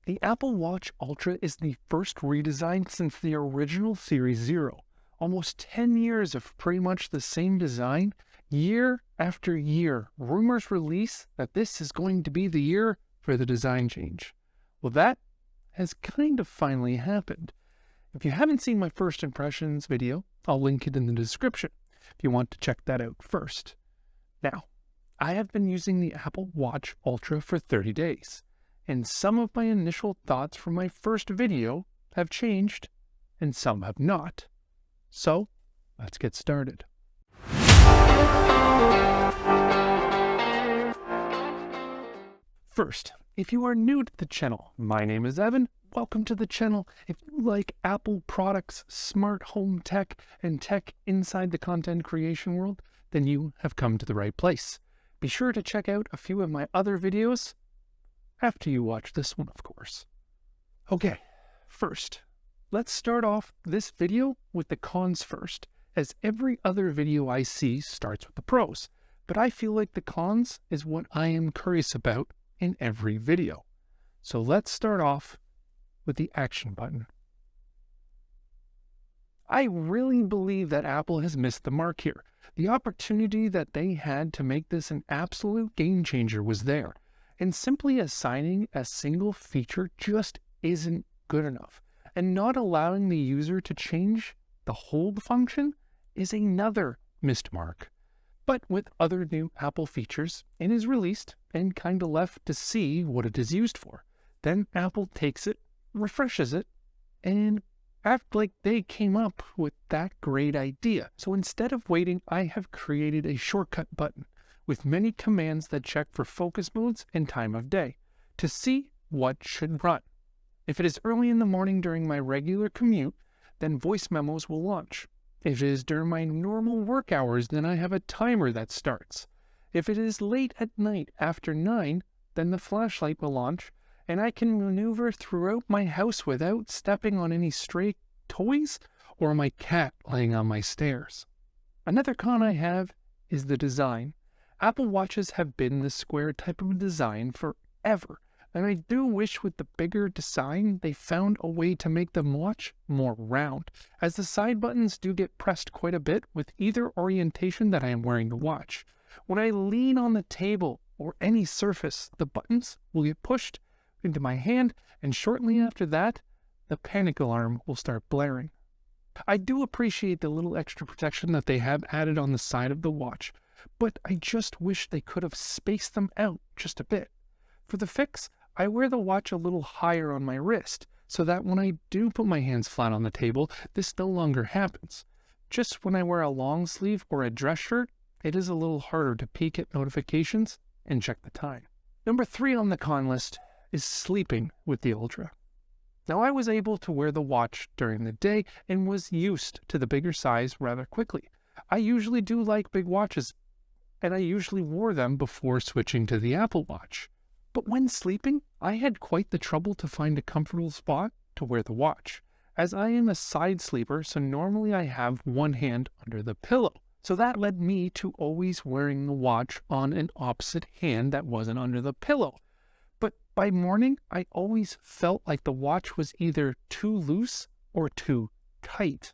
The Apple Watch Ultra is the first redesign since the original Series 0. Almost 10 years of pretty much the same design. Year after year, rumors release that this is going to be the year for the design change. Well, that has kind of finally happened. If you haven't seen my first impressions video, I'll link it in the description if you want to check that out first. Now, I have been using the Apple Watch Ultra for 30 days, and some of my initial thoughts from my first video have changed, and some have not. So, let's get started. First, if you are new to the channel, my name is Evan. Welcome to the channel. If you like Apple products, smart home tech, and tech inside the content creation world, then you have come to the right place. Be sure to check out a few of my other videos after you watch this one, of course. Okay, first, let's start off this video with the cons first, as every other video I see starts with the pros, but I feel like the cons is what I am curious about in every video. So let's start off with the action button. I really believe that Apple has missed the mark here. The opportunity that they had to make this an absolute game changer was there, and simply assigning a single feature just isn't good enough. And not allowing the user to change the hold function is another missed mark. But with other new Apple features, it is released and kind of left to see what it is used for. Then Apple takes it, refreshes it, and act like they came up with that great idea. So instead of waiting, I have created a shortcut button with many commands that check for focus modes and time of day to see what should run. If it is early in the morning during my regular commute, then voice memos will launch. If it is during my normal work hours, then I have a timer that starts. If it is late at night after 9, then the flashlight will launch, and I can maneuver throughout my house without stepping on any stray toys or my cat laying on my stairs. Another con I have is the design. Apple Watches have been the square type of design forever, and I do wish with the bigger design they found a way to make the watch more round, as the side buttons do get pressed quite a bit with either orientation that I am wearing the watch. When I lean on the table or any surface, the buttons will get pushed into my hand, and shortly after that, the panic alarm will start blaring. I do appreciate the little extra protection that they have added on the side of the watch, but I just wish they could have spaced them out just a bit. For the fix, I wear the watch a little higher on my wrist, so that when I do put my hands flat on the table, this no longer happens. Just when I wear a long sleeve or a dress shirt, it is a little harder to peek at notifications and check the time. Number 3 on the con list is sleeping with the Ultra. Now, I was able to wear the watch during the day and was used to the bigger size rather quickly. I usually do like big watches, and I usually wore them before switching to the Apple Watch. But when sleeping, I had quite the trouble to find a comfortable spot to wear the watch, as I am a side sleeper, so normally I have one hand under the pillow. So that led me to always wearing the watch on an opposite hand that wasn't under the pillow. But by morning, I always felt like the watch was either too loose or too tight.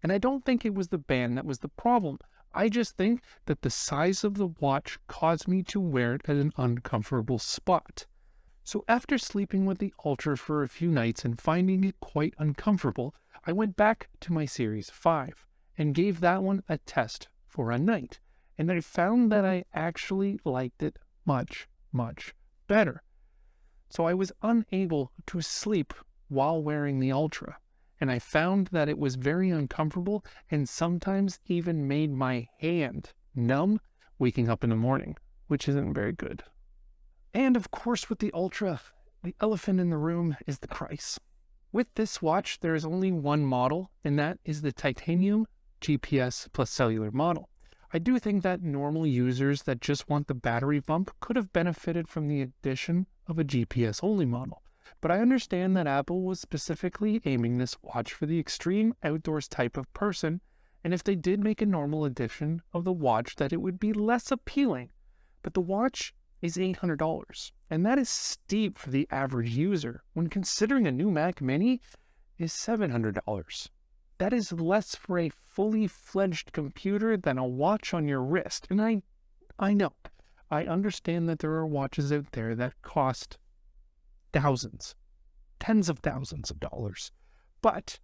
And I don't think it was the band that was the problem. I just think that the size of the watch caused me to wear it at an uncomfortable spot. So after sleeping with the Ultra for a few nights and finding it quite uncomfortable, I went back to my Series 5 and gave that one a test for a night. And I found that I actually liked it much, much better. So I was unable to sleep while wearing the Ultra, and I found that it was very uncomfortable and sometimes even made my hand numb waking up in the morning, which isn't very good. And of course with the Ultra, the elephant in the room is the price. With this watch, there is only one model, and that is the titanium GPS plus cellular model. I do think that normal users that just want the battery bump could have benefited from the addition of a GPS-only model. But I understand that Apple was specifically aiming this watch for the extreme outdoors type of person, and if they did make a normal edition of the watch, that it would be less appealing. But the watch is $800, And that is steep for the average user when considering a new Mac Mini is $700. That is less for a fully fledged computer than a watch on your wrist. And I know, I understand that there are watches out there that cost thousands, tens of thousands of dollars. But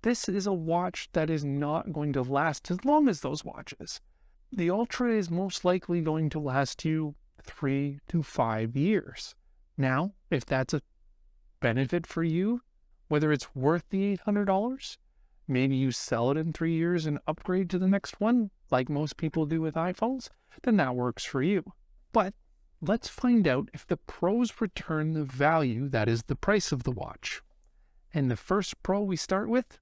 this is a watch that is not going to last as long as those watches. The Ultra is most likely going to last you 3 to 5 years. Now, if that's a benefit for you, whether it's worth the $800, maybe you sell it in 3 years and upgrade to the next one, like most people do with iPhones, then that works for you. But let's find out if the pros return the value that is the price of the watch. And the first pro we start with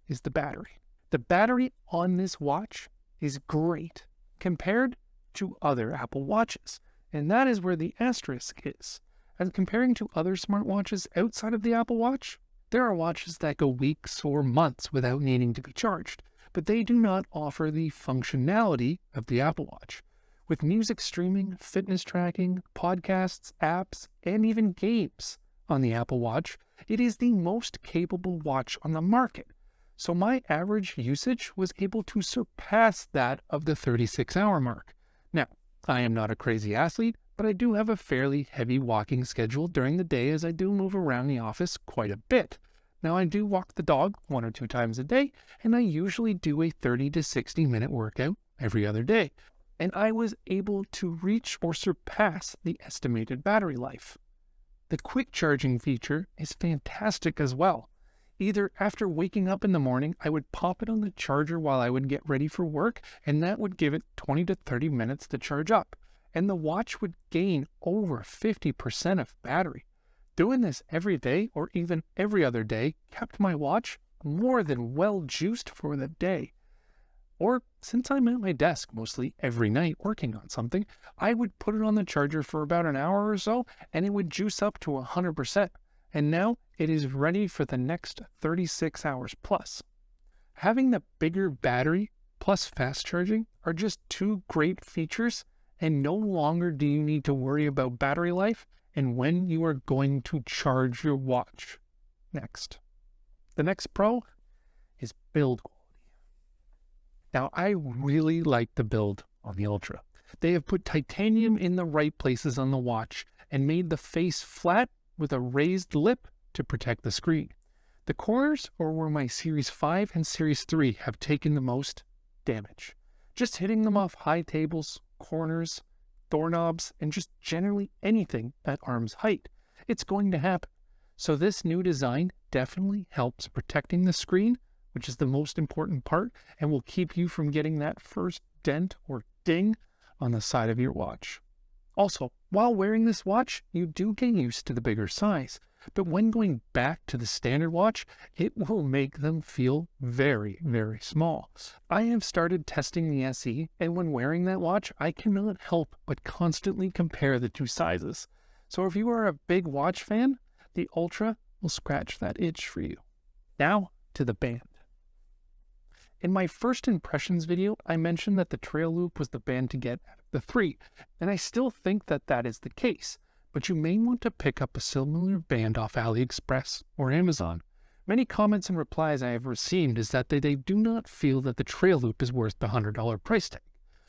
is the battery. The battery on this watch is great compared to other Apple Watches. And that is where the asterisk is. As comparing to other smartwatches outside of the Apple Watch, there are watches that go weeks or months without needing to be charged, but they do not offer the functionality of the Apple Watch. With music streaming, fitness tracking, podcasts, apps, and even games on the Apple Watch, it is the most capable watch on the market. So my average usage was able to surpass that of the 36-hour mark. Now, I am not a crazy athlete, but I do have a fairly heavy walking schedule during the day as I do move around the office quite a bit. Now, I do walk the dog 1 or 2 times a day, and I usually do a 30 to 60 minute workout every other day. And I was able to reach or surpass the estimated battery life. The quick charging feature is fantastic as well. Either after waking up in the morning, I would pop it on the charger while I would get ready for work, and that would give it 20 to 30 minutes to charge up. And the watch would gain over 50% of battery. Doing this every day or even every other day kept my watch more than well juiced for the day. Or since I'm at my desk mostly every night working on something, I would put it on the charger for about an hour or so, and it would juice up to 100%. And now it is ready for the next 36 hours plus. Having the bigger battery plus fast charging are just 2 great features, and no longer do you need to worry about battery life and when you are going to charge your watch. Next. The next pro is build quality. Now, I really like the build on the Ultra. They have put titanium in the right places on the watch and made the face flat with a raised lip to protect the screen. The corners are where my Series 5 and Series 3 have taken the most damage. Just hitting them off high tables, corners, doorknobs, and just generally anything at arm's height. It's going to happen. So this new design definitely helps protecting the screen, which is the most important part, and will keep you from getting that first dent or ding on the side of your watch. Also, while wearing this watch, you do get used to the bigger size, but when going back to the standard watch, it will make them feel very, very small. I have started testing the SE, and when wearing that watch, I cannot help but constantly compare the 2 sizes. So if you are a big watch fan, the Ultra will scratch that itch for you. Now to the band. In my first impressions video, I mentioned that the Trail Loop was the band to get out of the 3, and I still think that that is the case, but you may want to pick up a similar band off AliExpress or Amazon. Many comments and replies I have received is that they do not feel that the Trail Loop is worth the $100 price tag.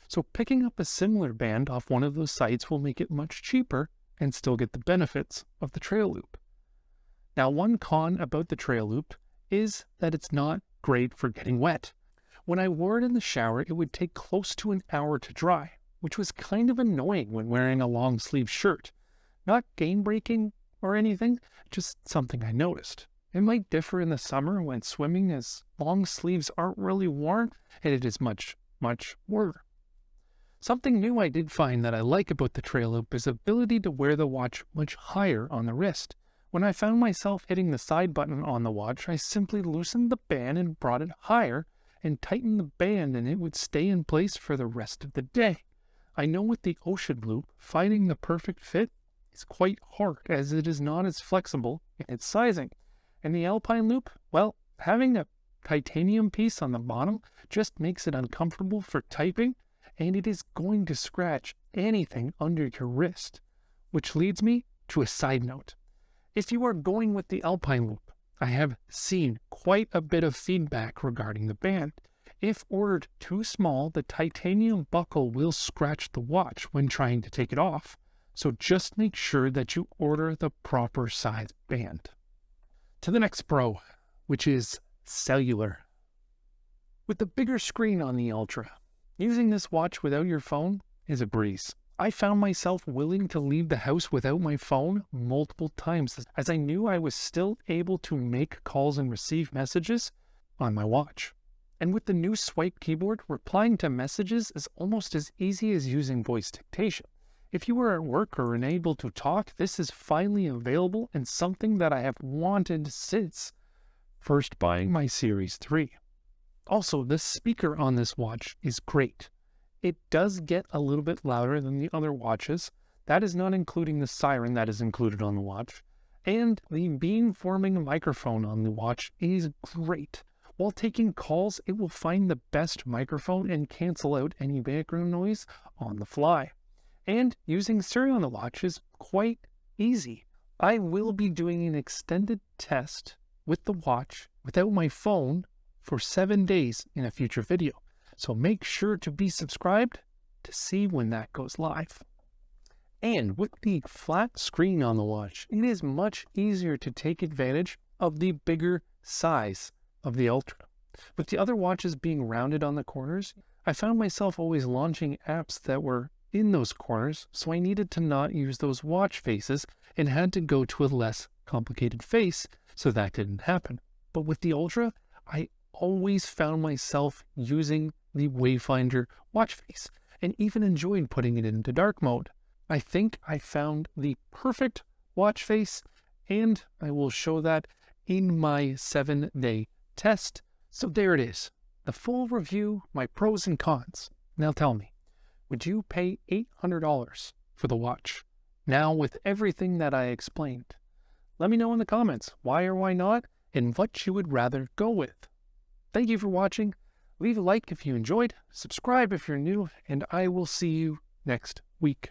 So picking up a similar band off one of those sites will make it much cheaper and still get the benefits of the Trail Loop. Now, one con about the Trail Loop is that it's not great for getting wet. When I wore it in the shower, it would take close to an hour to dry, which was kind of annoying when wearing a long sleeve shirt. Not game-breaking or anything, just something I noticed. It might differ in the summer when swimming, as long sleeves aren't really worn and it is much, much warmer. Something new I did find that I like about the Trail Loop is the ability to wear the watch much higher on the wrist. When I found myself hitting the side button on the watch, I simply loosened the band and brought it higher and tightened the band, and it would stay in place for the rest of the day. I know with the Ocean Loop, finding the perfect fit is quite hard, as it is not as flexible in its sizing. And the Alpine Loop, well, having a titanium piece on the bottom just makes it uncomfortable for typing, and it is going to scratch anything under your wrist. Which leads me to a side note. If you are going with the Alpine Loop, I have seen quite a bit of feedback regarding the band. If ordered too small, the titanium buckle will scratch the watch when trying to take it off, so just make sure that you order the proper size band. To the next pro, which is cellular. With the bigger screen on the Ultra, using this watch without your phone is a breeze. I found myself willing to leave the house without my phone multiple times, as I knew I was still able to make calls and receive messages on my watch. And with the new swipe keyboard, replying to messages is almost as easy as using voice dictation. If you are at work or unable to talk, this is finally available and something that I have wanted since first buying my Series 3. Also, the speaker on this watch is great. It does get a little bit louder than the other watches. That is not including the siren that is included on the watch. And the beam-forming microphone on the watch is great. While taking calls, it will find the best microphone and cancel out any background noise on the fly. And using Siri on the watch is quite easy. I will be doing an extended test with the watch without my phone for 7 days in a future video. So make sure to be subscribed to see when that goes live. And with the flat screen on the watch, it is much easier to take advantage of the bigger size of the Ultra. With the other watches being rounded on the corners, I found myself always launching apps that were in those corners, so I needed to not use those watch faces and had to go to a less complicated face, so that didn't happen. But with the Ultra, I always found myself using the Wayfinder watch face and even enjoyed putting it into dark mode. I think I found the perfect watch face, and I will show that in my 7-day test. So there it is, the full review, my pros and cons. Now tell me, would you pay $800 for the watch? Now with everything that I explained, let me know in the comments why or why not, and what you would rather go with. Thank you for watching. Leave a like if you enjoyed, subscribe if you're new, and I will see you next week.